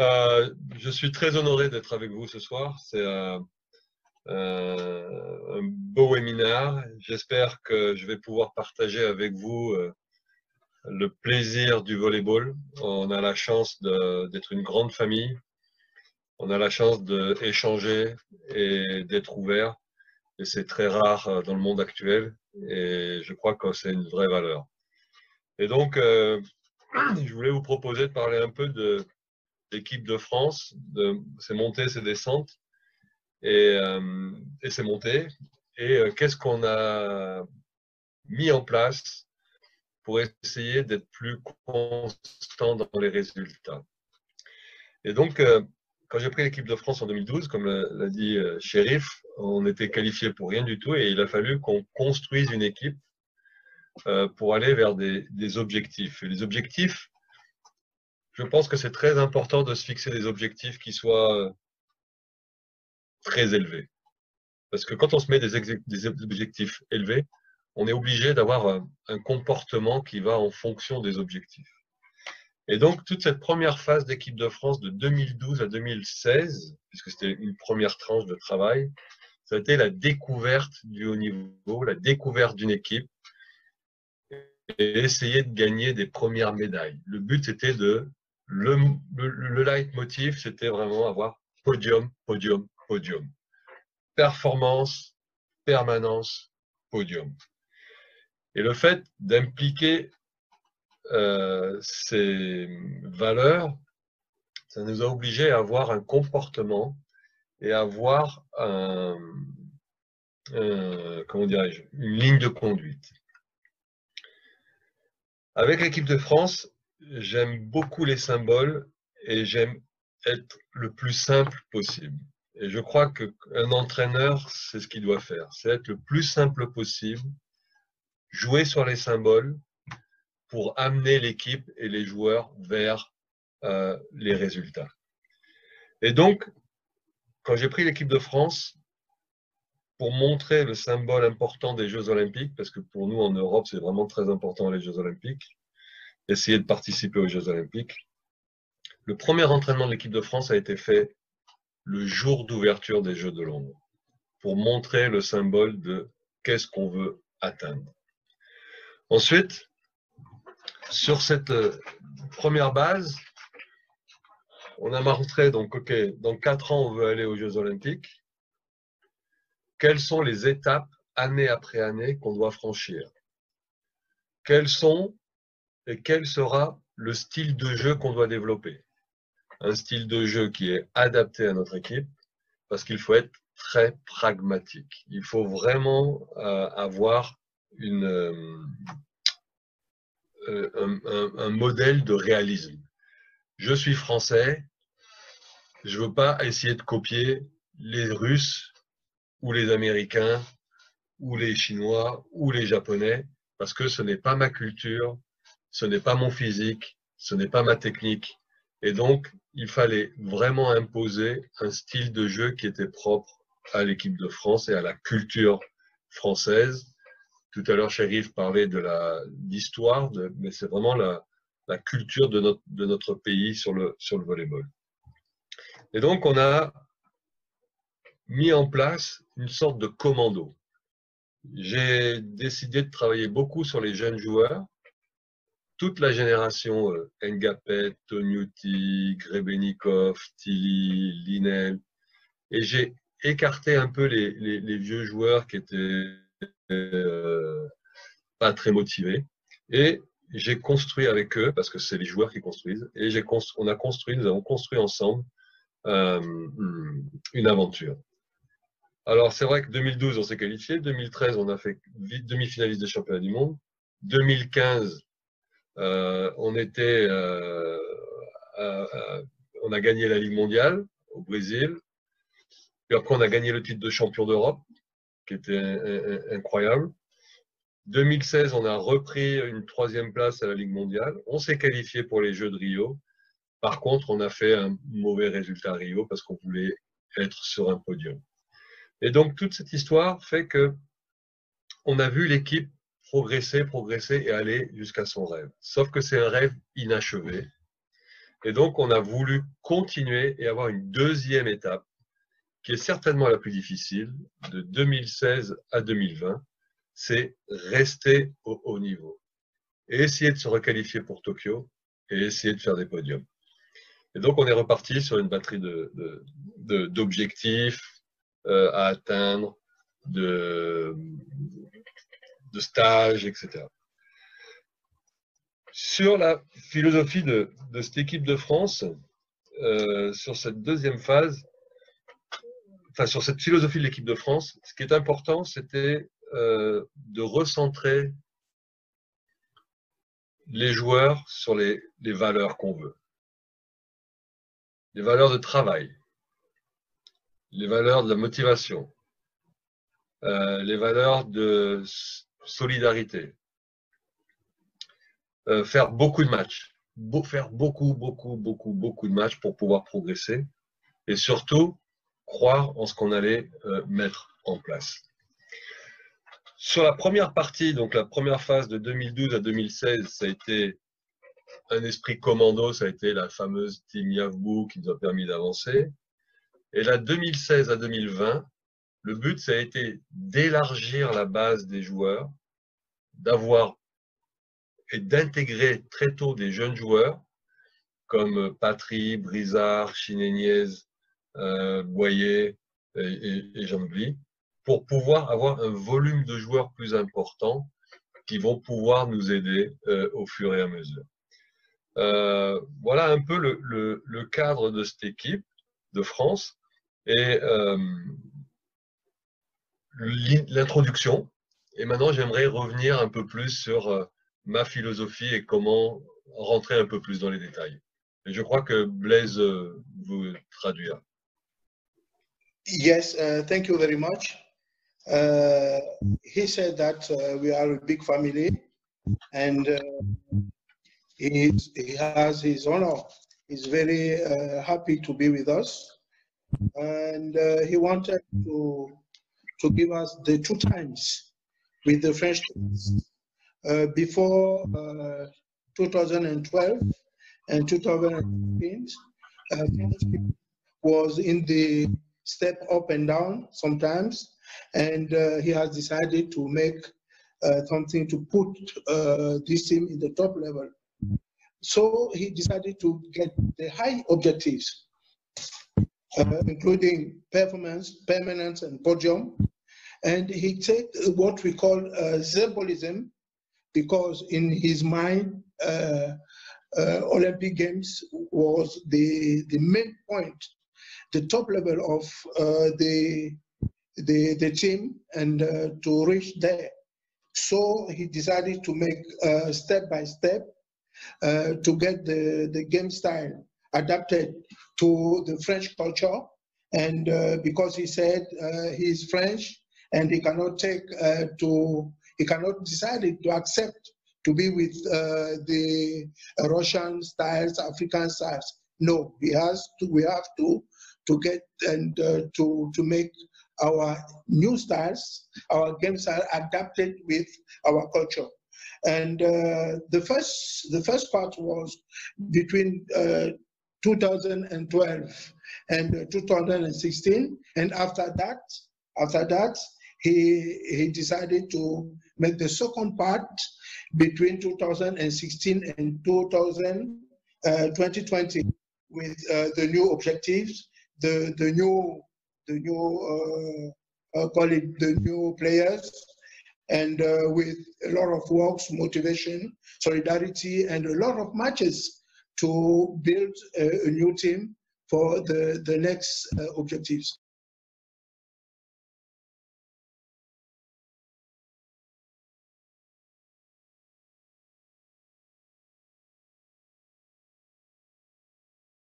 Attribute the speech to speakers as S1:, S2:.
S1: Je suis très honoré d'être avec vous ce soir. C'est un beau webinaire. J'espère que je vais pouvoir partager avec vous le plaisir du volleyball. On a la chance d'être une grande famille. On a la chance d'échanger et d'être ouvert. Et c'est très rare dans le monde actuel. Et je crois que c'est une vraie valeur. Et donc, je voulais vous proposer de parler un peu de l'équipe de France, de ses montées, ses descentes et ses montées. Et qu'est-ce qu'on a mis en place pour essayer d'être plus constant dans les résultats. Et donc, quand j'ai pris l'équipe de France en 2012, comme l'a dit Chérif, on était qualifié pour rien du tout et il a fallu qu'on construise une équipe pour aller vers des objectifs. Et les objectifs, je pense que c'est très important de se fixer des objectifs qui soient très élevés. Parce que quand on se met des objectifs élevés, on est obligé d'avoir un comportement qui va en fonction des objectifs. Et donc, toute cette première phase d'équipe de France de 2012 à 2016, puisque c'était une première tranche de travail, ça a été la découverte du haut niveau, la découverte d'une équipe et essayer de gagner des premières médailles. Le but, c'était le leitmotiv, c'était vraiment avoir podium, podium, podium. Performance, permanence, podium. Et le fait d'impliquer ces valeurs, ça nous a obligés à avoir un comportement et à avoir comment dirais-je, une ligne de conduite. Avec l'équipe de France, j'aime beaucoup les symboles et j'aime être le plus simple possible. Et je crois qu'un entraîneur, c'est ce qu'il doit faire, c'est être le plus simple possible, jouer sur les symboles pour amener l'équipe et les joueurs vers les résultats. Et donc, quand j'ai pris l'équipe de France, pour montrer le symbole important des Jeux Olympiques, parce que pour nous en Europe, c'est vraiment très important les Jeux Olympiques, essayer de participer aux Jeux Olympiques. Le premier entraînement de l'équipe de France a été fait le jour d'ouverture des Jeux de Londres, pour montrer le symbole de qu'est-ce qu'on veut atteindre. Ensuite, sur cette première base, on a montré, donc, OK, dans 4 ans, on veut aller aux Jeux Olympiques. Quelles sont les étapes, année après année, qu'on doit franchir? Quels sont et quel sera le style de jeu qu'on doit développer? Un style de jeu qui est adapté à notre équipe, parce qu'il faut être très pragmatique. Il faut vraiment avoir un modèle de réalisme. Je suis français, je ne veux pas essayer de copier les Russes ou les Américains ou les Chinois ou les Japonais, parce que ce n'est pas ma culture, ce n'est pas mon physique, ce n'est pas ma technique. Et donc, il fallait vraiment imposer un style de jeu qui était propre à l'équipe de France et à la culture française. Tout à l'heure, Chérif parlait de l'histoire, mais c'est vraiment la culture de notre pays sur le volleyball. Et donc, on a mis en place une sorte de commando. J'ai décidé de travailler beaucoup sur les jeunes joueurs, toute la génération Ngapet, Toniutti, Grebenikov, Tilly, Linel, et j'ai écarté un peu les vieux joueurs qui étaient pas très motivés, et j'ai construit avec eux, parce que c'est les joueurs qui construisent, et nous avons construit ensemble une aventure. Alors, c'est vrai que 2012, on s'est qualifié. 2013, on a fait demi-finaliste des championnats du monde. 2015, on a gagné la Ligue mondiale au Brésil. Puis après, on a gagné le titre de champion d'Europe, qui était incroyable. 2016, on a repris une 3e place à la Ligue mondiale. On s'est qualifié pour les Jeux de Rio. Par contre, on a fait un mauvais résultat à Rio parce qu'on voulait être sur un podium. Et donc, toute cette histoire fait que on a vu l'équipe progresser et aller jusqu'à son rêve. Sauf que c'est un rêve inachevé. Et donc, on a voulu continuer et avoir une deuxième étape, qui est certainement la plus difficile, de 2016 à 2020, c'est rester au haut niveau. Et essayer de se requalifier pour Tokyo et essayer de faire des podiums. Et donc, on est reparti sur une batterie d'objectifs à atteindre, de stages, etc. Sur la philosophie de cette équipe de France, sur cette deuxième phase, enfin sur cette philosophie de l'équipe de France, ce qui est important, c'était de recentrer les joueurs sur les valeurs qu'on veut. Les valeurs de travail, les valeurs de la motivation, les valeurs de solidarité, faire beaucoup de matchs, faire beaucoup de matchs pour pouvoir progresser et surtout croire en ce qu'on allait mettre en place. Sur la première partie, donc la première phase de 2012 à 2016, ça a été un esprit commando, ça a été la fameuse Team Yavbou qui nous a permis d'avancer. Et là, 2016 à 2020, le but, ça a été d'élargir la base des joueurs, d'avoir et d'intégrer très tôt des jeunes joueurs comme Patry, Brizard, Chinéniez, Boyer et j'en oublie, pour pouvoir avoir un volume de joueurs plus important qui vont pouvoir nous aider au fur et à mesure. Voilà un peu le cadre de cette équipe de France et l'introduction. Et maintenant, j'aimerais revenir un peu plus sur ma philosophie et comment rentrer un peu plus dans les détails. Et je crois que Blaise vous traduira.
S2: Yes, thank you very much. He said that we are a big family and he has his honor. He's very happy to be with us. And he wanted to give us the 2 times with the French teams. Before 2012 and 2015, was in the step up and down sometimes, and he has decided to make something to put this team in the top level. So he decided to get the high objectives, including performance, permanence, and podium. And he took what we call symbolism, because in his mind, Olympic Games was the main point, the top level of the team, and to reach there. So he decided to make step by step to get the game style adapted to the French culture. And because he said he's French and he cannot he cannot decide to accept to be with the Russian styles, African styles. No, we have to get and to make our new styles, our game style adapted with our culture. And the first part was between 2012 and 2016, and after that he decided to make the second part between 2016 and 2020 with the new objectives, the new call it the new players, and with a lot of works, motivation, solidarity, and a lot of matches to build a new team for the next objectives.